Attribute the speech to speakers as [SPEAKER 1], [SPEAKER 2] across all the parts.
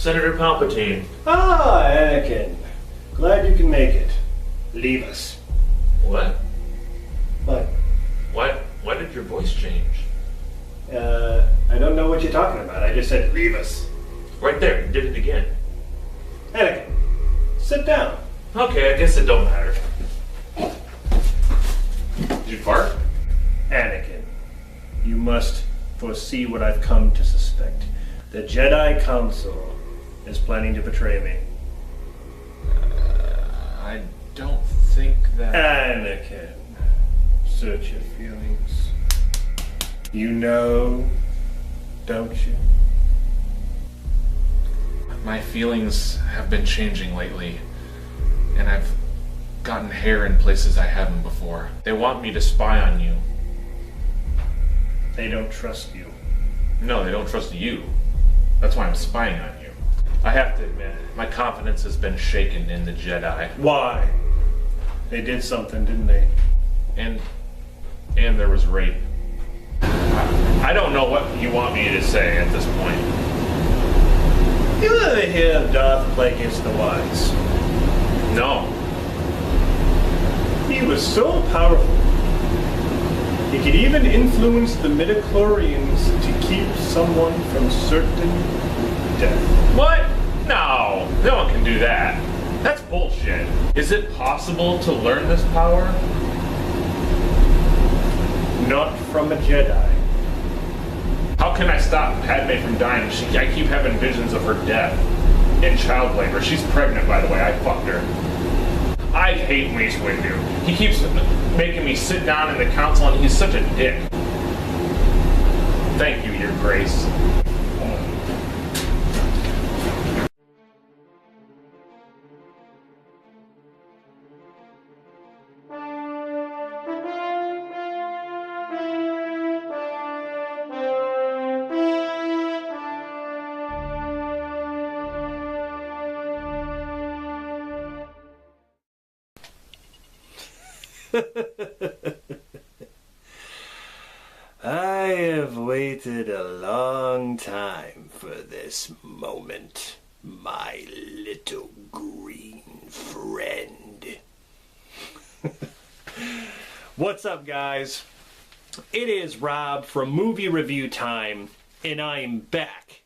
[SPEAKER 1] Senator Palpatine.
[SPEAKER 2] Ah, Anakin. Glad you can make it. Leave us.
[SPEAKER 1] What?
[SPEAKER 2] What?
[SPEAKER 1] Why did your voice change?
[SPEAKER 2] I don't know what you're talking about. I just said leave us.
[SPEAKER 1] Right there, you did it again.
[SPEAKER 2] Anakin, sit down.
[SPEAKER 1] Okay, I guess it don't matter. Did you fart?
[SPEAKER 2] Anakin, you must foresee what I've come to suspect. The Jedi Council is planning to betray me.
[SPEAKER 1] I don't think that...
[SPEAKER 2] Anakin, search your feelings. You know, don't you?
[SPEAKER 1] My feelings have been changing lately, and I've gotten hair in places I haven't before. They want me to spy on you.
[SPEAKER 2] They don't trust you.
[SPEAKER 1] No, they don't trust you. That's why I'm spying on you. I have to admit, my confidence has been shaken in the Jedi.
[SPEAKER 2] Why? They did something, didn't they?
[SPEAKER 1] And there was rape. I don't know what you want me to say at this point.
[SPEAKER 2] You ever hear of Darth Plagueis the Wise?
[SPEAKER 1] No.
[SPEAKER 2] He was so powerful. He could even influence the midichlorians to keep someone from certain death.
[SPEAKER 1] What? No one can do that. That's bullshit. Is it possible to learn this power?
[SPEAKER 2] Not from a Jedi.
[SPEAKER 1] How can I stop Padme from dying? I keep having visions of her death in child labor. She's pregnant, by the way. I fucked her. I hate Mace Windu. He keeps making me sit down in the council, and he's such a dick. Thank you, Your Grace.
[SPEAKER 2] I have waited a long time for this moment, my little green friend. What's up, guys? It is Rob from Movie Review Time, and I'm back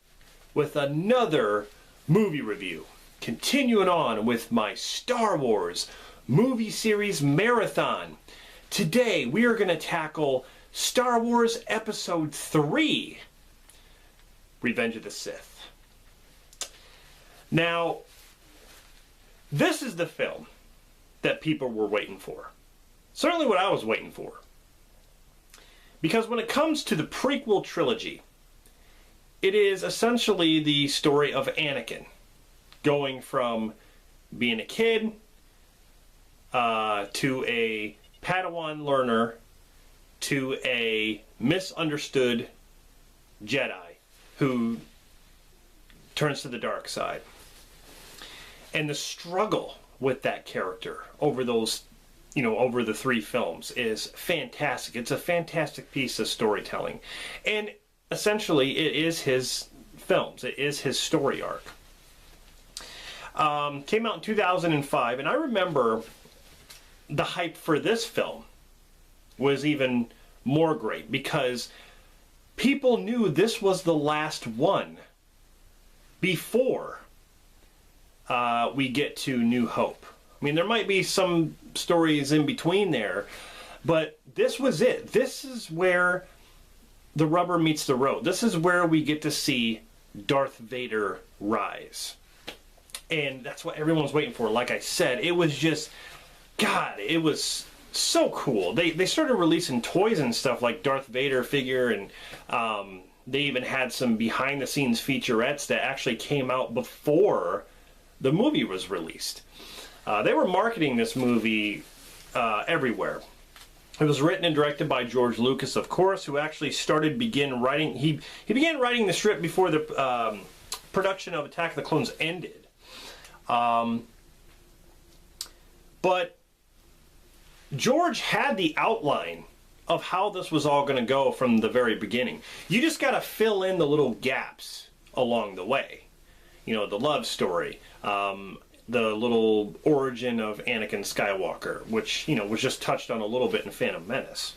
[SPEAKER 2] with another movie review. Continuing on with my Star Wars movie series marathon. Today we are going to tackle Star Wars Episode 3, Revenge of the Sith. Now, this is the film that people were waiting for. Certainly what I was waiting for. Because when it comes to the prequel trilogy, it is essentially the story of Anakin going from being a kid to a Padawan learner to a misunderstood Jedi who turns to the dark side. And the struggle with that character over those, over the 3 films is fantastic. It's a fantastic piece of storytelling. And essentially it is his films. It is his story arc. Came out in 2005, and I remember the hype for this film was even more great because people knew this was the last one before we get to New Hope. I mean, there might be some stories in between there, but this was it. This is where the rubber meets the road. This is where we get to see Darth Vader rise. And that's what everyone's waiting for. Like I said, it was just, God, it was so cool. They started releasing toys and stuff like Darth Vader figure, and they even had some behind-the-scenes featurettes that actually came out before the movie was released. They were marketing this movie everywhere. It was written and directed by George Lucas, of course, who actually began writing. He began writing the script before the production of Attack of the Clones ended. But George had the outline of how this was all going to go from the very beginning. You just got to fill in the little gaps along the way. the love story, the little origin of Anakin Skywalker, which, was just touched on a little bit in Phantom Menace.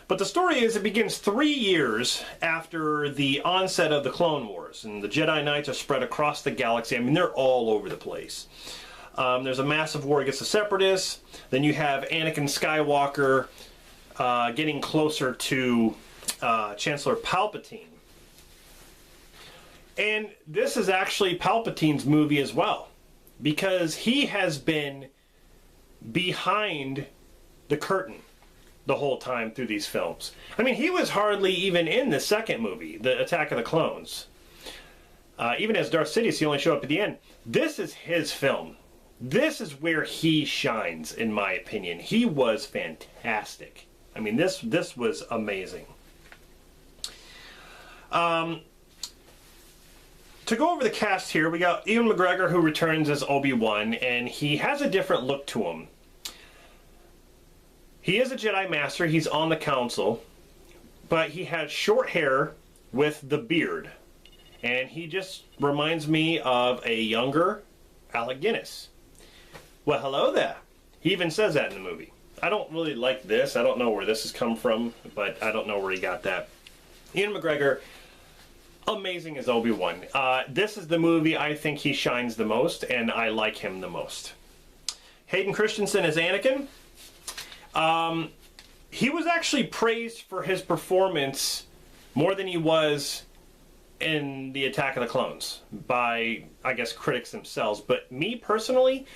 [SPEAKER 2] But the story is, it begins 3 years after the onset of the Clone Wars, and the Jedi Knights are spread across the galaxy. I mean, they're all over the place. There's a massive war against the Separatists. Then you have Anakin Skywalker getting closer to Chancellor Palpatine. And this is actually Palpatine's movie as well, because he has been behind the curtain the whole time through these films. I mean, he was hardly even in the second movie, the Attack of the Clones. Even as Darth Sidious, he only showed up at the end. This is his film. This is where he shines, in my opinion. He was fantastic. I mean, this was amazing. To go over the cast here, we got Ewan McGregor, who returns as Obi-Wan, and he has a different look to him. He is a Jedi Master, he's on the Council, but he has short hair with the beard. And he just reminds me of a younger Alec Guinness. Well, hello there. He even says that in the movie. I don't really like this. I don't know where this has come from, but I don't know where he got that. Ewan McGregor, amazing as Obi-Wan. This is the movie I think he shines the most, and I like him the most. Hayden Christensen as Anakin. He was actually praised for his performance more than he was in the Attack of the Clones by, I guess, critics themselves. But me personally,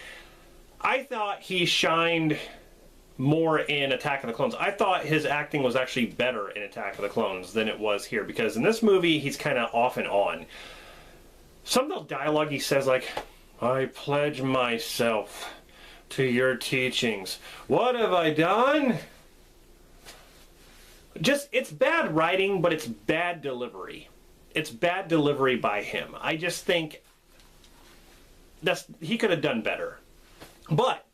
[SPEAKER 2] I thought he shined more in Attack of the Clones. I thought his acting was actually better in Attack of the Clones than it was here, because in this movie he's kind of off and on. Some of the dialogue he says, like, "I pledge myself to your teachings. What have I done?" Just, it's bad writing, but it's bad delivery. It's bad delivery by him. I just think he could have done better. But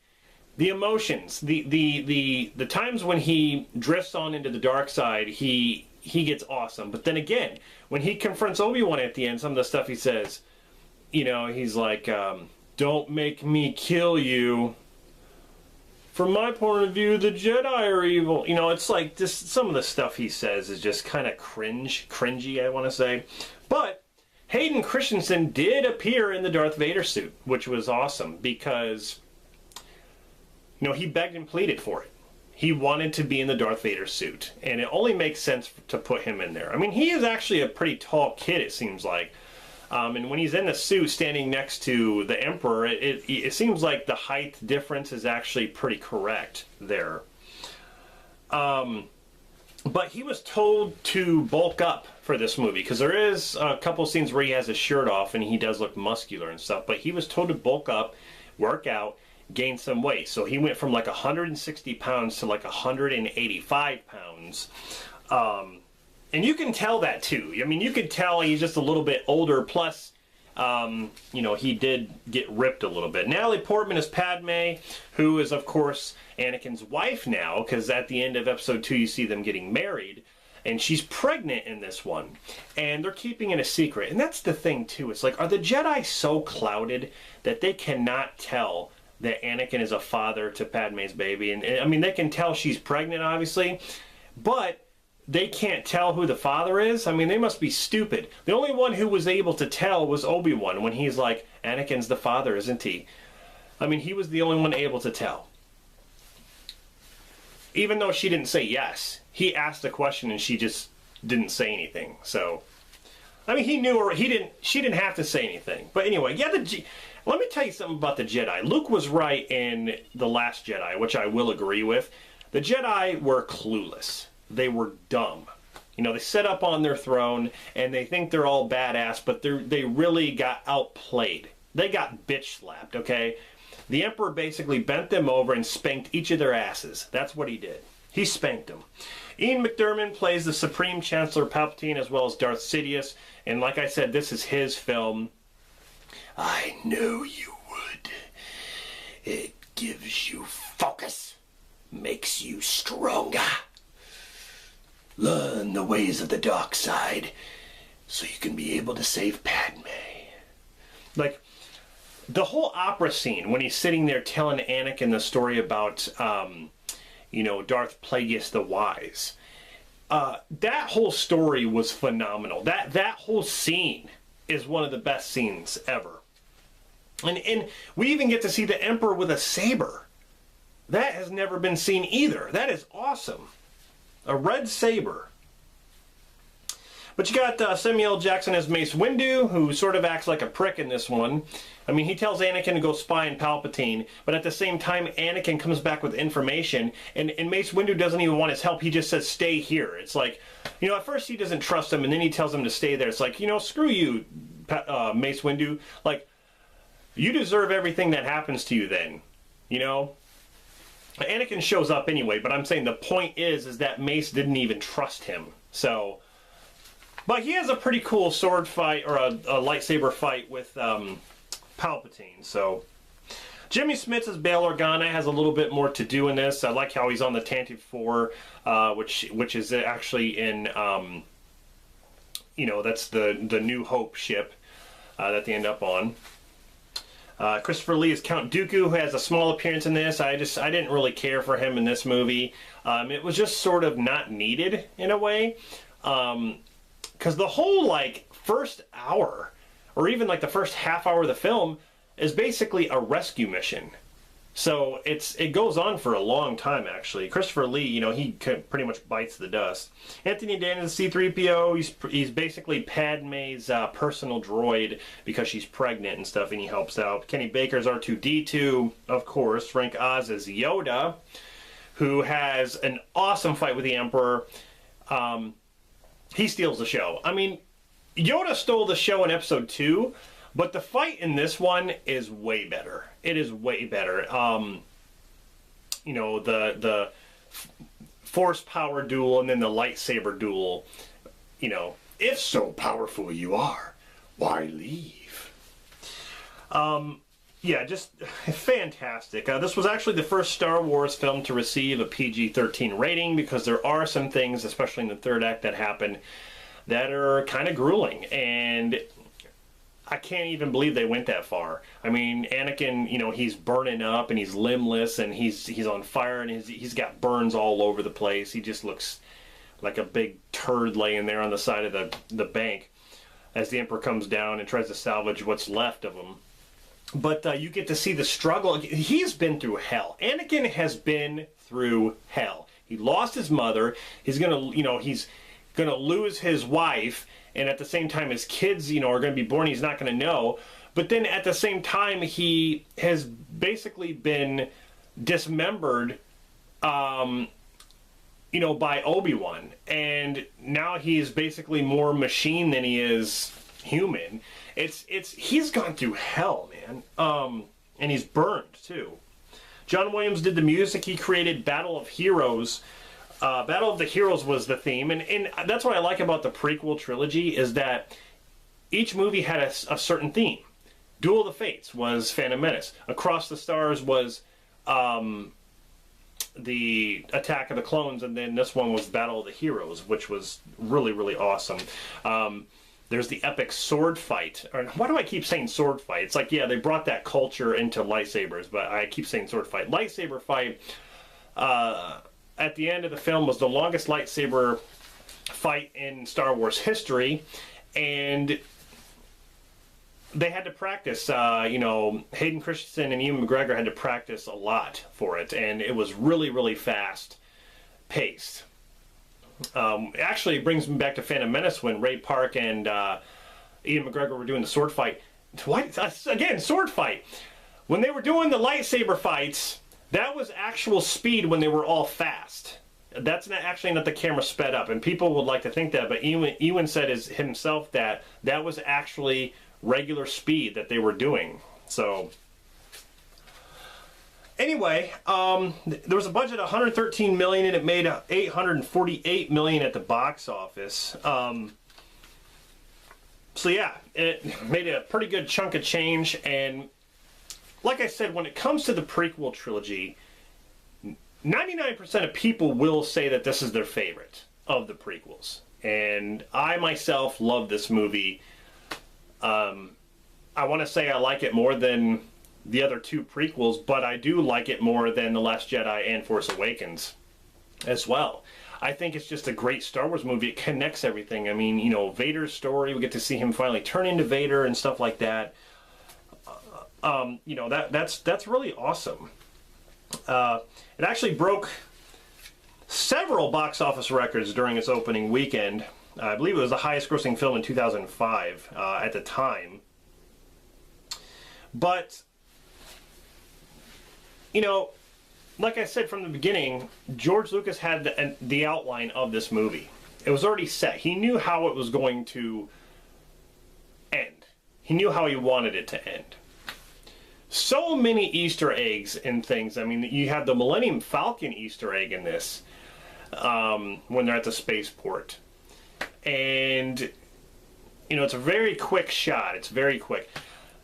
[SPEAKER 2] the emotions, the times when he drifts on into the dark side, he gets awesome. But then again, when he confronts Obi-Wan at the end, some of the stuff he says, he's like, "Don't make me kill you. From my point of view, the Jedi are evil." It's like, just some of the stuff he says is just kind of cringy, I want to say. But Hayden Christensen did appear in the Darth Vader suit, which was awesome, because he begged and pleaded for it. He wanted to be in the Darth Vader suit, and it only makes sense to put him in there. I mean, he is actually a pretty tall kid, it seems like. And when he's in the suit standing next to the Emperor, it seems like the height difference is actually pretty correct there. But he was told to bulk up for this movie, because there is a couple scenes where he has his shirt off and he does look muscular and stuff, but he was told to bulk up, work out, gain some weight. So he went from like 160 pounds to like 185 pounds. And you can tell that too. I mean, you can tell he's just a little bit older, plus, he did get ripped a little bit. Natalie Portman is Padme, who is, of course, Anakin's wife now, because at the end of episode 2 you see them getting married, and she's pregnant in this one. And they're keeping it a secret. And that's the thing too. It's like, are the Jedi so clouded that they cannot tell that Anakin is a father to Padme's baby? And I mean, they can tell she's pregnant, obviously, but they can't tell who the father is? I mean, they must be stupid. The only one who was able to tell was Obi-Wan, when he's like, "Anakin's the father, isn't he?" I mean, he was the only one able to tell. Even though she didn't say yes. He asked a question and she just didn't say anything. So, I mean, he knew her. She didn't have to say anything. But anyway, yeah, let me tell you something about the Jedi. Luke was right in The Last Jedi, which I will agree with. The Jedi were clueless. They were dumb. They sit up on their throne and they think they're all badass, but they really got outplayed. They got bitch slapped, okay? The Emperor basically bent them over and spanked each of their asses. That's what he did. He spanked them. Ian McDiarmid plays the Supreme Chancellor Palpatine, as well as Darth Sidious, and like I said, this is his film. I knew you would. It gives you focus, makes you stronger. Learn the ways of the dark side, so you can be able to save Padme. Like, the whole opera scene when he's sitting there telling Anakin the story about, you know, Darth Plagueis the Wise. That whole story was phenomenal. That whole scene is one of the best scenes ever. And we even get to see the Emperor with a saber. That has never been seen either. That is awesome. A red saber. But you got Samuel L. Jackson as Mace Windu, who sort of acts like a prick in this one. I mean, he tells Anakin to go spy on Palpatine, but at the same time, Anakin comes back with information, and Mace Windu doesn't even want his help. He just says, stay here. It's like, you know, at first he doesn't trust him, and then he tells him to stay there. It's like, you know, screw you, Mace Windu. Like, you deserve everything that happens to you then, you know? Anakin shows up anyway, but I'm saying the point is that Mace didn't even trust him. So, but he has a pretty cool sword fight, or a lightsaber fight with Palpatine. So, Jimmy Smits as Bail Organa has a little bit more to do in this. I like how he's on the Tantive 4, which is actually in, you know, that's the New Hope ship that they end up on. Christopher Lee is Count Dooku, who has a small appearance in this. I didn't really care for him in this movie. It was just sort of not needed in a way, because the whole like first hour, or even like the first half hour of the film, is basically a rescue mission. So it goes on for a long time, actually. Christopher Lee, you know, he pretty much bites the dust. Anthony Daniels, C-3PO, he's basically Padme's personal droid because she's pregnant and stuff, and he helps out. Kenny Baker's R2-D2, of course. Frank Oz is Yoda, who has an awesome fight with the Emperor. He steals the show. I mean, Yoda stole the show in Episode 2, but the fight in this one is way better. It is way better. You know, the force power duel and then the lightsaber duel. You know, if so powerful you are, why leave? Yeah, just fantastic. This was actually the first Star Wars film to receive a PG-13 rating, because there are some things, especially in the third act, that happen that are kind of grueling, and I can't even believe they went that far. I mean, Anakin, you know, he's burning up and he's limbless and he's on fire and he's got burns all over the place. He just looks like a big turd laying there on the side of the bank as the Emperor comes down and tries to salvage what's left of him. But you get to see the struggle. He's been through hell. Anakin has been through hell. He lost his mother. He's gonna, you know, he's gonna lose his wife, and at the same time his kids, you know, are gonna be born. He's not gonna know. But then at the same time, he has basically been dismembered, you know, by Obi-Wan, and now he's basically more machine than he is human. He's gone through hell, man. And he's burned too. John Williams did the music. He created Battle of Heroes. Battle of the Heroes was the theme, and that's what I like about the prequel trilogy, is that each movie had a certain theme. Duel of the Fates was Phantom Menace. Across the Stars was the Attack of the Clones, and then this one was Battle of the Heroes, which was really, really awesome. There's the epic sword fight. Or why do I keep saying sword fight? It's like, yeah, they brought that culture into lightsabers, but I keep saying sword fight. Lightsaber fight at the end of the film was the longest lightsaber fight in Star Wars history, and they had to practice. You know, Hayden Christensen and Ewan McGregor had to practice a lot for it, and it was really, really fast paced. Actually, it brings me back to Phantom Menace when Ray Park and Ian McGregor were doing the sword fight. What? Again, sword fight. When they were doing the lightsaber fights, that was actual speed when they were all fast. That's actually not the camera sped up, and people would like to think that, but Ewan said himself that was actually regular speed that they were doing. So anyway, there was a budget of $113 million, and it made $848 million at the box office. So yeah, it made a pretty good chunk of change, and like I said, when it comes to the prequel trilogy, 99% of people will say that this is their favorite of the prequels. And I myself love this movie. I want to say I like it more than the other two prequels, but I do like it more than The Last Jedi and Force Awakens as well. I think it's just a great Star Wars movie. It connects everything. I mean, you know, Vader's story, we get to see him finally turn into Vader and stuff like that. You know, that's really awesome. It actually broke several box office records during its opening weekend. I believe it was the highest grossing film in 2005 at the time. But, you know, like I said from the beginning, George Lucas had the outline of this movie. It was already set. He knew how it was going to end. He knew how he wanted it to end. So many Easter eggs and things. I mean, you have the Millennium Falcon Easter egg in this when they're at the spaceport. And, you know, it's a very quick shot. It's very quick.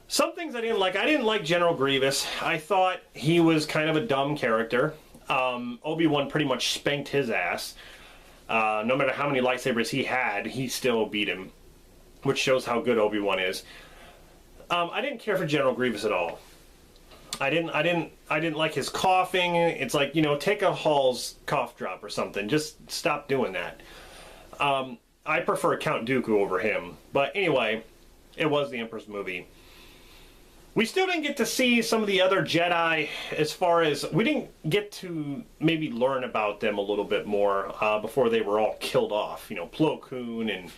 [SPEAKER 2] Some things I didn't like. I didn't like General Grievous. I thought he was kind of a dumb character. Obi-Wan pretty much spanked his ass. No matter how many lightsabers he had, he still beat him, which shows how good Obi-Wan is. I didn't care for General Grievous at all. I didn't like his coughing. It's like, you know, take a Hall's cough drop or something. Just stop doing that. I prefer Count Dooku over him. But anyway, it was the Emperor's movie. We still didn't get to see some of the other Jedi, as far as we didn't get to maybe learn about them a little bit more before they were all killed off. You know, Plo Koon and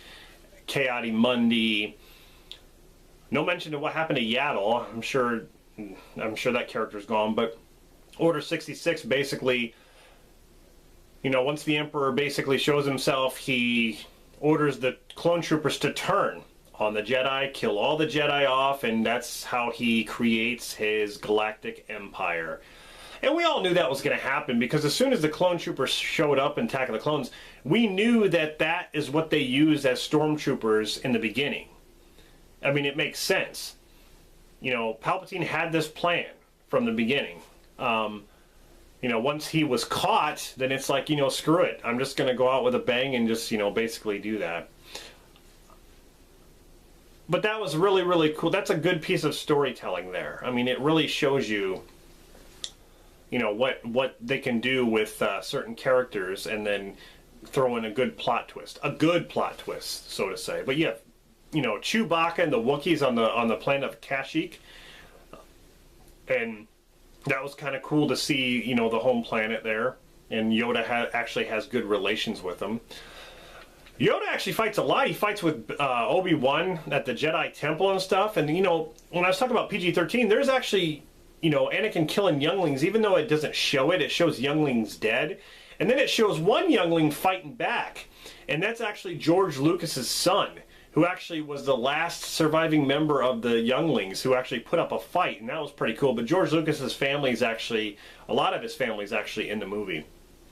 [SPEAKER 2] Ki-Adi-Mundi. No mention of what happened to Yaddle. I'm sure that character's gone. But Order 66 basically, you know, once the Emperor basically shows himself, he orders the clone troopers to turn on the Jedi, kill all the Jedi off, and that's how he creates his galactic empire. And we all knew that was going to happen, because as soon as the clone troopers showed up in Attack of the Clones, we knew that that is what they used as stormtroopers in the beginning. I mean, it makes sense. You know, Palpatine had this plan from the beginning. You know, once he was caught, then it's like, you know, screw it. I'm just going to go out with a bang and just, you know, basically do that. But that was really, really cool. That's a good piece of storytelling there. I mean, it really shows you, you know, what they can do with certain characters, and then throw in a good plot twist. A good plot twist, so to say. But yeah, you know, Chewbacca and the Wookiees on the planet of Kashyyyk. And that was kind of cool to see, you know, the home planet there. And Yoda actually has good relations with them. Yoda actually fights a lot. He fights with Obi-Wan at the Jedi Temple and stuff. And, you know, when I was talking about PG-13, there's actually, you know, Anakin killing younglings. Even though it doesn't show it, it shows younglings dead. And then it shows one youngling fighting back. And that's actually George Lucas's son, who actually was the last surviving member of the younglings who actually put up a fight. And that was pretty cool. But George Lucas's family is actually, a lot of his family is actually in the movie.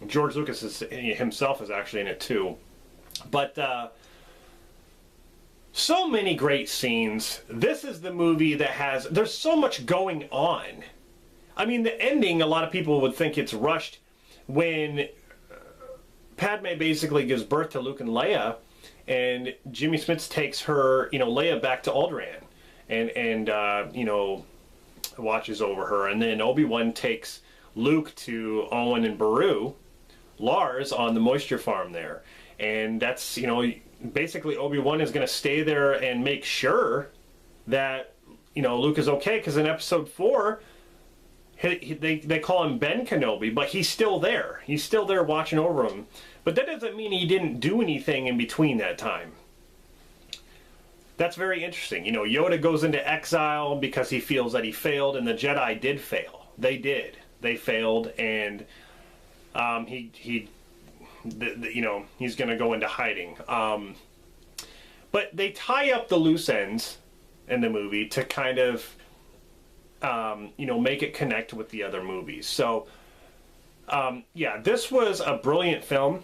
[SPEAKER 2] George Lucas himself is actually in it too. But so many great scenes. This is the movie that has, there's so much going on. I mean, the ending, a lot of people would think it's rushed when Padme basically gives birth to Luke and Leia, and Jimmy Smits takes her, you know, Leia back to Alderaan, and you know, watches over her. And then Obi-Wan takes Luke to Owen and Beru, Lars, on the moisture farm there. And that's, you know, basically Obi-Wan is going to stay there and make sure that, you know, Luke is okay, because in Episode 4, they call him Ben Kenobi, but he's still there. He's still there watching over him. But that doesn't mean he didn't do anything in between that time. That's very interesting. You know, Yoda goes into exile because he feels that he failed, and the Jedi did fail. They did. They failed, and you know, he's going to go into hiding. But they tie up the loose ends in the movie to kind of, you know, make it connect with the other movies. So, yeah, this was a brilliant film,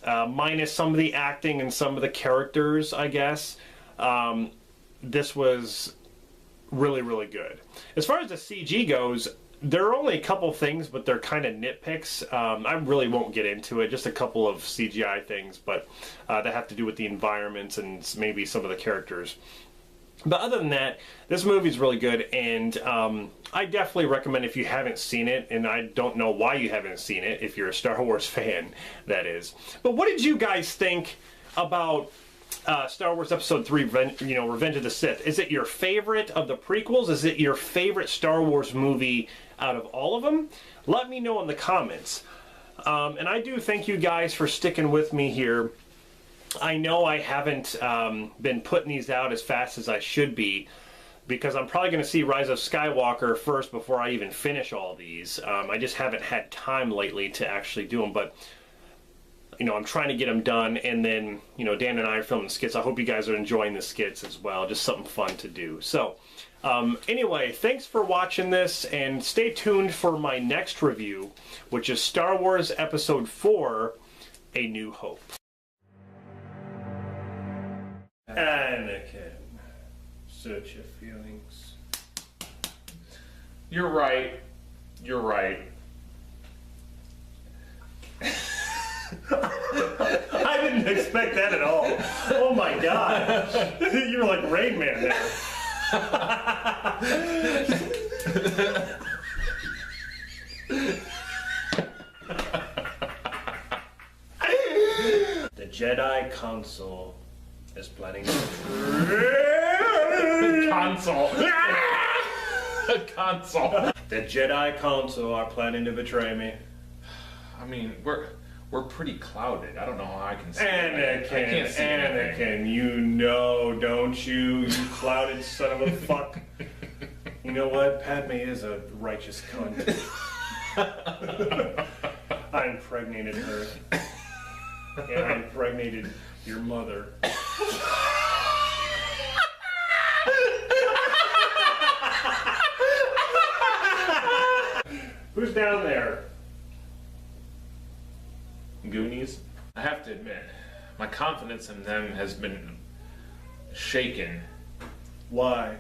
[SPEAKER 2] minus some of the acting and some of the characters, I guess. This was really, really good. As far as the CG goes, There are only a couple things, but they're kind of nitpicks. I really won't get into it. Just a couple of CGI things, but that have to do with the environments and maybe some of the characters. But other than that, this movie's really good, and I definitely recommend if you haven't seen it, and I don't know why you haven't seen it, if you're a Star Wars fan, that is. But what did you guys think about Star Wars Episode 3, Revenge of the Sith? Is it your favorite of the prequels? Is it your favorite Star Wars movie out of all of them? Let me know in the comments. And I do thank you guys for sticking with me here. I know I haven't been putting these out as fast as I should be, because I'm probably going to see Rise of Skywalker first before I even finish all these. I just haven't had time lately to actually do them, but I'm trying to get them done, and then, Dan and I are filming skits. I hope you guys are enjoying the skits as well. Just something fun to do. So, anyway, thanks for watching this, and stay tuned for my next review, which is Star Wars Episode 4, A New Hope. Anakin, search your feelings.
[SPEAKER 1] You're right. You're right.
[SPEAKER 2] I didn't expect that at all. Oh my god. You were like Rain Man there. The Jedi Council is planning
[SPEAKER 1] Console. Console.
[SPEAKER 2] The Jedi Council are planning to betray me.
[SPEAKER 1] I mean, we're pretty clouded. I don't know how I can see
[SPEAKER 2] Anakin,
[SPEAKER 1] I can't see anything.
[SPEAKER 2] you know, don't you? You clouded son of a fuck. You know what? Padme is a righteous cunt. I impregnated her. And I impregnated your mother. Who's down there?
[SPEAKER 1] Goonies. I have to admit, my confidence in them has been shaken.
[SPEAKER 2] Why?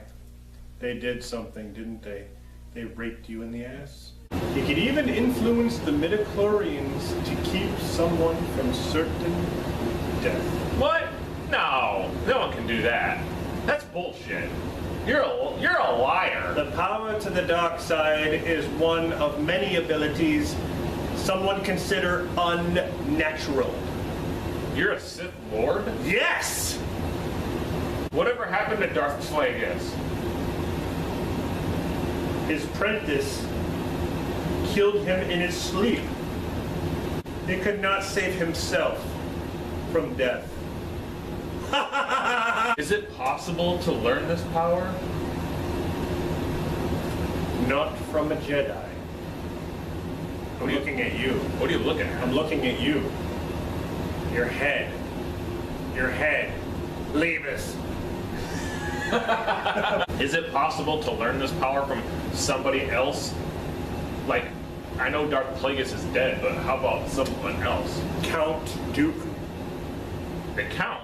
[SPEAKER 2] They did something, didn't they? They raped you in the ass? He could even influence the midichlorians to keep someone from certain death.
[SPEAKER 1] What? No one can do that. That's bullshit. You're a liar.
[SPEAKER 2] The power to the dark side is one of many abilities some would consider unnatural.
[SPEAKER 1] You're a Sith Lord?
[SPEAKER 2] Yes!
[SPEAKER 1] Whatever happened to Darth Plagueis?
[SPEAKER 2] His apprentice killed him in his sleep. He could not save himself from death.
[SPEAKER 1] Is it possible to learn this power?
[SPEAKER 2] Not from a Jedi. I'm looking at you.
[SPEAKER 1] What are you looking at?
[SPEAKER 2] I'm looking at you. Your head. Your head. Leave us.
[SPEAKER 1] Is it possible to learn this power from somebody else? Like, I know Darth Plagueis is dead, but how about someone else?
[SPEAKER 2] Count Dooku.
[SPEAKER 1] The Count?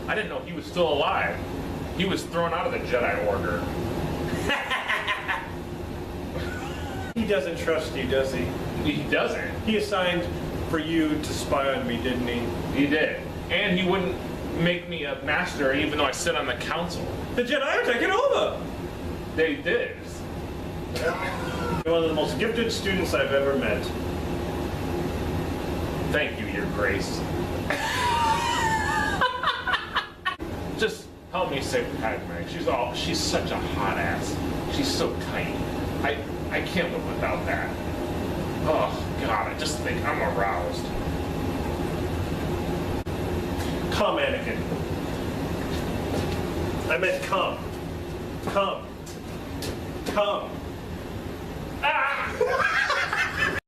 [SPEAKER 1] I didn't know he was still alive. He was thrown out of the Jedi Order.
[SPEAKER 2] He doesn't trust you, does he?
[SPEAKER 1] He doesn't.
[SPEAKER 2] He assigned for you to spy on me, didn't he?
[SPEAKER 1] He did. And he wouldn't make me a master even though I sit on the council.
[SPEAKER 2] The Jedi are taking over!
[SPEAKER 1] They did.
[SPEAKER 2] You're one of the most gifted students I've ever met.
[SPEAKER 1] Thank you, Your Grace. Just help me save Padme. She's such a hot ass. She's so tight. I can't live without that. Oh God, I just think I'm aroused.
[SPEAKER 2] Come, Anakin. I meant come. Come. Come.